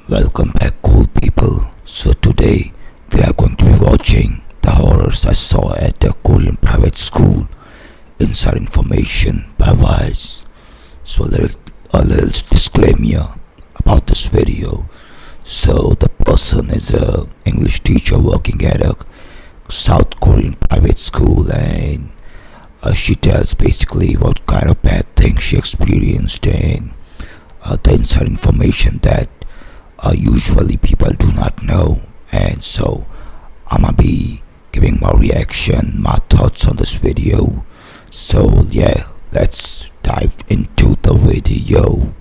Welcome back, cool people. So today we are going to be watching the horrors I saw at the Korean private school. Inside information by Vice. So a little disclaimer about this video. So the person is a English teacher working at a South Korean private school, and she tells basically what kind of bad things she experienced and the inside information that usually people do not know. And so I'm gonna be giving my reaction, my thoughts on this video. So yeah, let's dive into the video.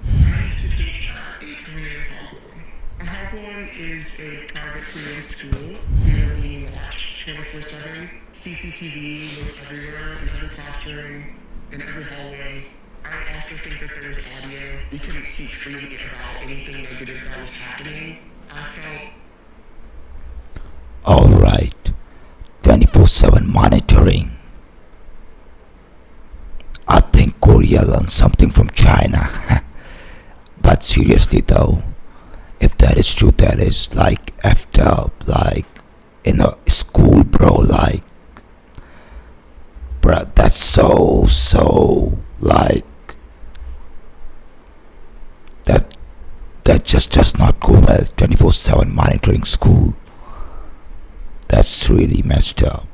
I used to teach at a Korean Hagwon. A Hagwon is a private Korean school. We are being watched 24/7. CCTV was everywhere, in every classroom, in every hallway. I also think that there was audio. We couldn't speak freely about anything negative that was happening. I felt Alright, 24/7 monitoring. I think Korea learned something from China. But seriously though, if that is true, that is like effed up, like in a school, bro. Like, bruh, that's so like that. That just does not go well. 24/7 monitoring school. That's really messed up.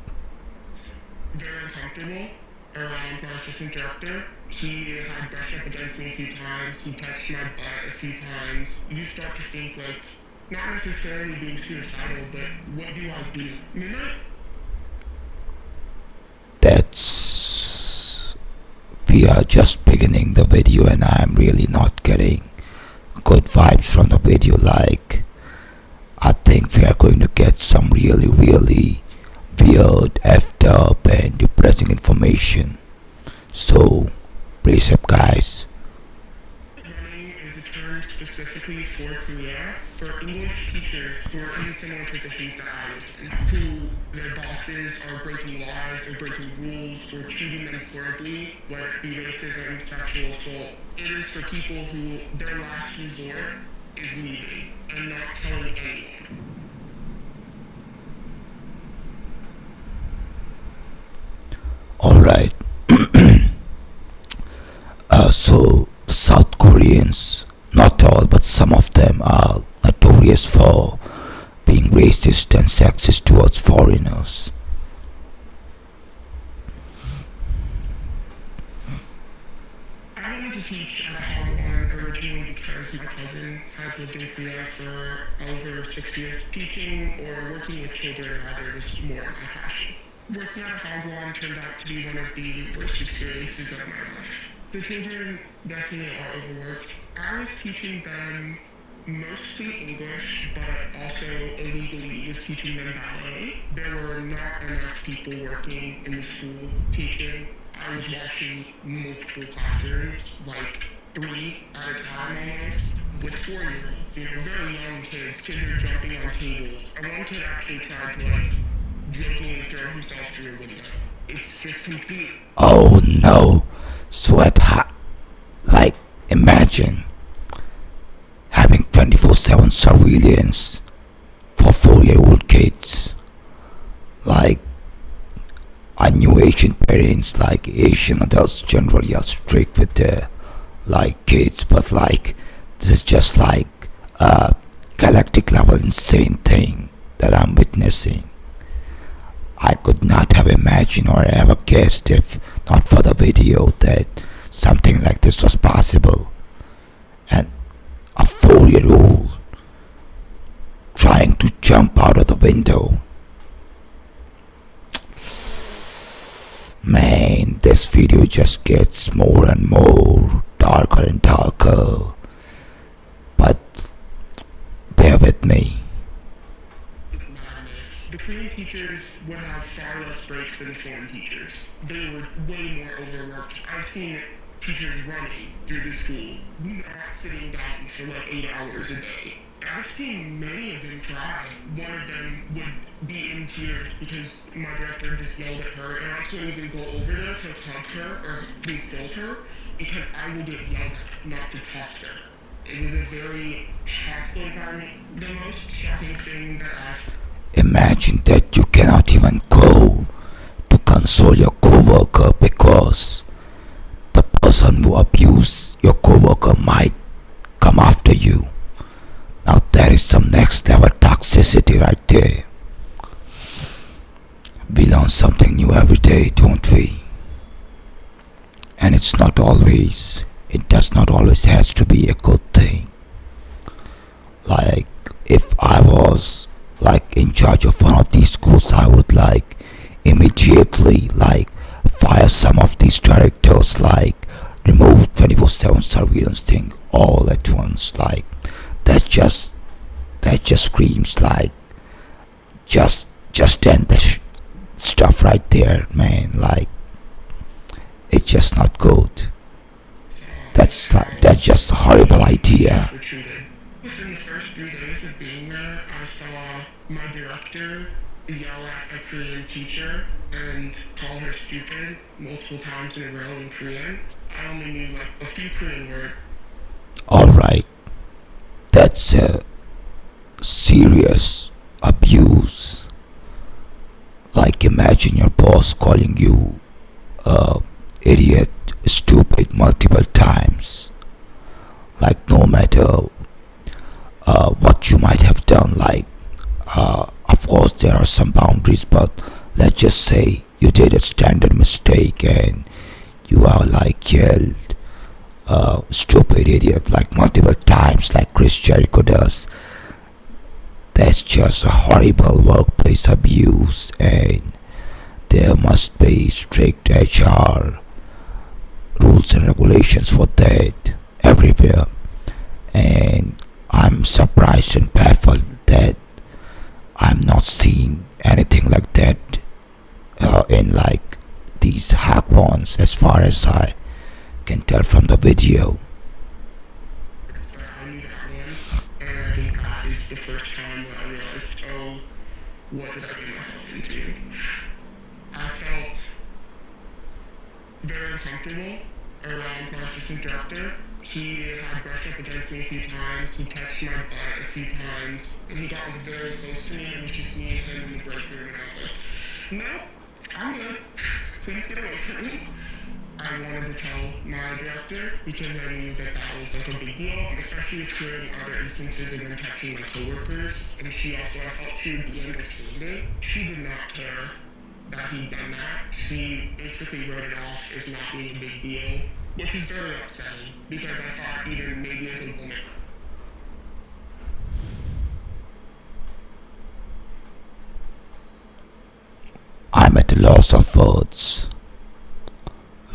very uncomfortable around my assistant director. He had brushed up against me a few times. He touched my butt a few times. You start to think, like, not necessarily being suicidal, but what do I do? Midnight? That's We are just beginning the video, and I'm really not getting good vibes from the video. Like, I think we are going to get some really weird, effed up, and depressing information. So, brace up, guys. Running is a term specifically for Korea, for English teachers who are in similar positions that I was in, who their bosses are breaking laws or breaking rules or treating them horribly, whether it be racism, sexual assault. It is for people who their last resort is leaving and not telling anyone. Alright, so the South Koreans, not all, but some of them are notorious for being racist and sexist towards foreigners. I wanted to teach at a Hagwon originally because my cousin has lived in Korea for over 6 years. Teaching or working with children rather was more my passion. Working at a Hagwon turned out to be one of the worst experiences of my life. The children definitely are overworked. I was teaching them mostly English, but also illegally was teaching them ballet. There were not enough people working in the school teaching. I was watching multiple classrooms, like 3 at a time almost, with 4-year-olds, very young kids. Kids are jumping on tables. And one kid actually tried to, like, jokingly throw himself through a window. It's just complete. Oh no, sweat hot. Like, imagine having 24/7 surveillance for 4-year-old kids. Like, I knew Asian parents, like Asian adults generally are strict with their like kids, but like this is just like a galactic level insane thing that I'm witnessing. I could not have imagined or ever guessed, if not for the video, that something like this was possible. And a 4-year-old trying to jump out of the window. Man, this video just gets more and more darker and darker. But bear with me. Madness. The Korean teachers would have far less breaks than the foreign teachers. They were way more overworked. I've seen teachers running through the school, not sitting down for like 8 hours a day. I've seen many of them cry. One of them would be in tears because my director just yelled at her, and I can't even go over there to hug her or console her because I will get yelled at not to talk to her. It was a very hostile environment. The most shocking thing that I Imagine that you cannot even go to console your coworker because the person who abused your coworker might come after you. Now that is some next level toxicity right there. We learn something new every day, don't we? And it does not always has to be a good thing. Like, if I was like in charge of one of these schools, I would like immediately like fire some of these directors, like remove 24/7 surveillance thing all at once. Like, that just that just screams like just end the stuff right there, man. Like, it's just not good. saw is That's how just a horrible students idea. were treated. Within the first 3 days of being there, I saw my director yell at a Korean teacher and call her stupid multiple times in a row in Korean. I only knew like a few Korean words. Alright, that's a serious abuse. Like, imagine your boss calling you idiot, stupid multiple times. Like, no matter what you might have done, like, of course there are some boundaries, but let's just say you did a standard mistake and you are like yelled stupid idiot like multiple times like Chris Jericho does. That's just a horrible workplace abuse, and there must be strict HR rules and regulations for that everywhere. And I'm surprised and baffled that I'm not seeing anything like that in like these Hagwons, as far as I can tell from the video. But I knew that one, and I think that is the first time where I realized, oh, what did I get myself into? I felt very uncomfortable around my assistant director. He had brushed up against me a few times, he touched my butt a few times, and he got very close to me, and it was just me and him in the break room, and I was like, no, I'm good. Please get away from me. I wanted to tell my director because I knew that that was like a big deal, especially if hearing other instances of them touching my coworkers. And she also, I felt she would be understanding. She did not care that he'd done that. She basically wrote it off as not being a big deal, which is very upsetting because I thought even maybe as a woman. I'm at a loss of words.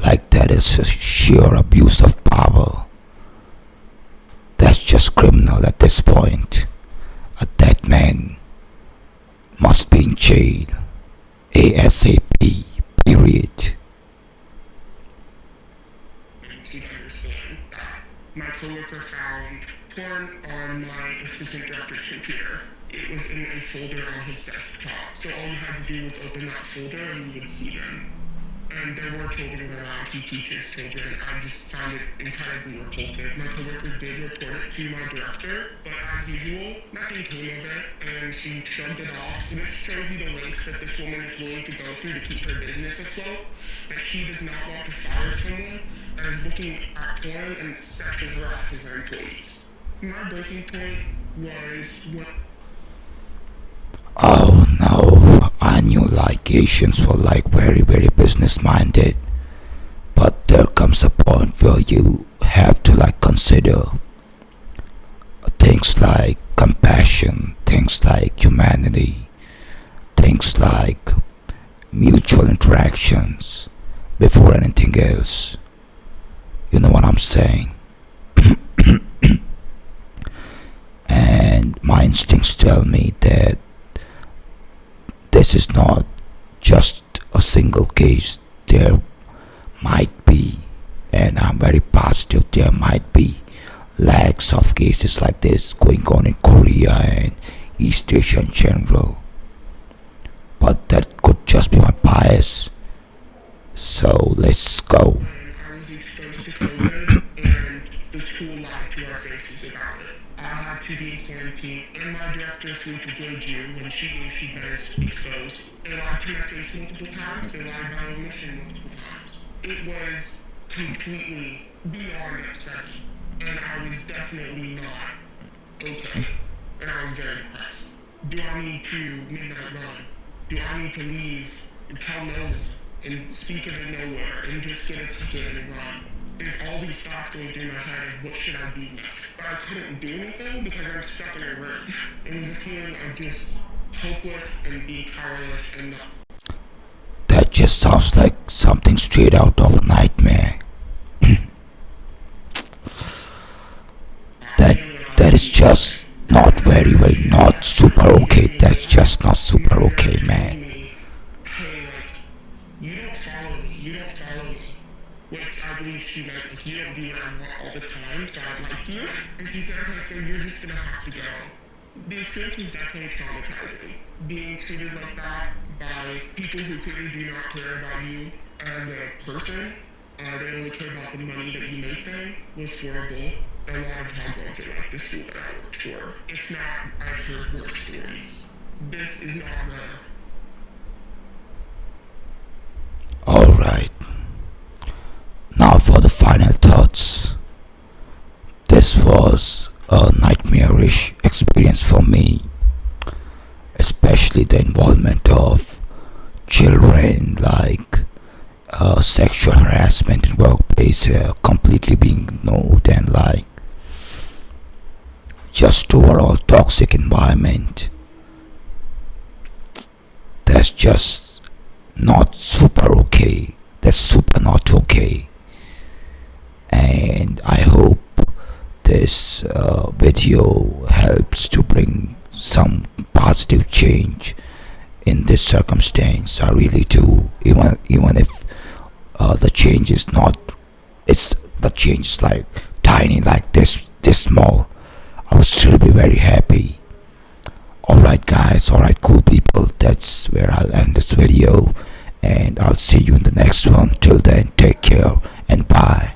Like, that is a sheer abuse of power. That's just criminal at this point. That man must be in jail. ASAP. Period. And to understand that my coworker found porn on my assistant director's computer. It was in a folder on his desktop. So all you had to do was open that folder and you would see them. And there were children around. He teaches children. I just found it incredibly repulsive. My coworker did report it to my director, but as usual, nothing came of it, and she shrugged it off. This shows you the lengths that this woman is willing to go through to keep her business afloat. That she does not want to fire someone that is looking at porn and sexually harassing her employees. My breaking point was when Oh no, I knew like Asians were like very business minded. But there comes a point where you have to like consider things like compassion, things like humanity, things like mutual interactions before anything else. You know what I'm saying? And my instincts tell me that this is not just a single case. There might be, and I'm very positive there might be lakhs of cases like this going on in Korea and East Asia in general. But that could just be my bias. So let's go. I was exposed to COVID and the the school lied to our faces about it. I had to be in quarantine, and my director flew to Jeju when she knew she'd been exposed. They lied to my face multiple times. They lied by omission multiple times. It was completely beyond upsetting, and I was definitely not okay, and I was very depressed. Do I need to midnight run? Do I need to leave and tell no one and speak of it nowhere and just get a ticket and run? There's all these thoughts going through my head of what should I do next. But I couldn't do anything because I'm stuck in a room. It was a feeling of just hopeless and being powerless and not. That just sounds like something straight out of a nightmare. That is just not not super okay. That's just not super okay, man. Hey, like, you don't follow me. You don't follow me. Which I believe she meant, like, you don't do what I want all the time, so I don't like you. And she said, okay, so you're just gonna have to go. The experience was definitely traumatizing. Being treated like that by people who clearly do not care about you as a person, they only care about the money that you make them, was horrible. A lot of Hagwons are like the school that I worked for. If not, I've heard worse stories. This is not rare. Alright, now for the final thoughts. This was a nightmarish experience for me, especially the involvement of children, like sexual harassment in workplace, completely being ignored, and like just overall toxic environment. That's just not super okay. That's super not okay. And I hope this video helps to bring some positive change in this circumstance. I really do. Even if the change is not, it's the change is like tiny, like this small, I would still be very happy. Alright guys, alright cool people, that's where I'll end this video, and I'll see you in the next one. Till then, take care and bye.